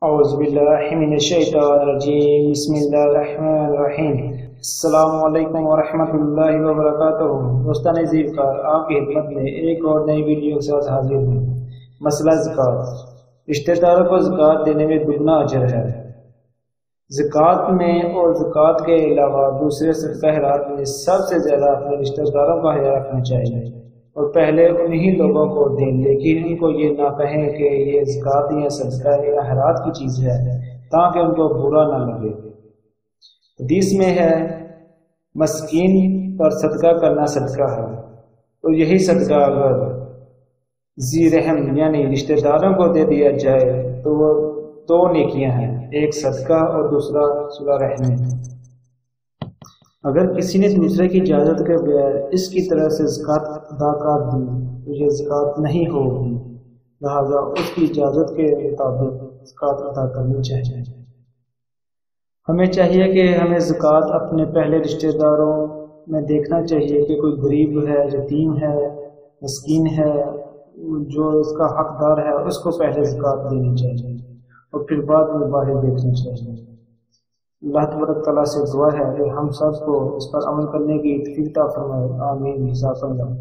اعوذ باللہ من الشیطان الرجیم بسم اللہ الرحمن الرحیم السلام علیکم ورحمۃ اللہ وبرکاتہ۔ دوستان عزیز کا آپ کی خدمت میں ایک اور نئی ویڈیو کے ساتھ حاضر ہوں۔ مسئلہ زکوٰۃ۔ رشتہ داروں کو زکوٰۃ دینے میں دگنا اجر ہے۔ زکوٰۃ میں اور زکوٰۃ کے علاوہ دوسرے صدقہ خیرات میں سب سے زیادہ اپنے رشتہ داروں کا خیال رکھنا چاہیے اور پہلے انہی لوگوں کو دیں، لیکن ان کو یہ نہ کہیں کہ یہ زکوٰۃ یا صدقہ یا خیرات کی چیز ہے تاکہ ان کو برا نہ لگے۔ حدیث میں ہے مسکین پر صدقہ کرنا صدقہ ہے، تو یہی صدقہ اگر ذی رحم یعنی رشتہ داروں کو دے دیا جائے تو وہ دو نیکیاں ہیں، ایک صدقہ اور دوسرا صلہ رحمی۔ اگر کسی نے دوسرے کی اجازت کے بغیر اس کی طرح سے زکوٰۃ ادا کر دی تو یہ زکوٰۃ نہیں ہوگی، لہذا اس کی اجازت کے مطابق زکوٰۃ ادا کرنی چاہیے۔ ہمیں چاہیے کہ ہمیں زکوٰۃ اپنے پہلے رشتہ داروں میں دیکھنا چاہیے کہ کوئی غریب ہے، یتیم ہے، مسکین ہے، جو اس کا حقدار ہے اس کو پہلے زکوٰۃ دینی چاہیے اور پھر بعد میں باہر دیکھنا چاہیے۔ اللہ تبارک تعالیٰ سے دعا ہے کہ ہم سب کو اس پر عمل کرنے کی توفیق عطا فرمائے، آمین۔ جزاک اللہ۔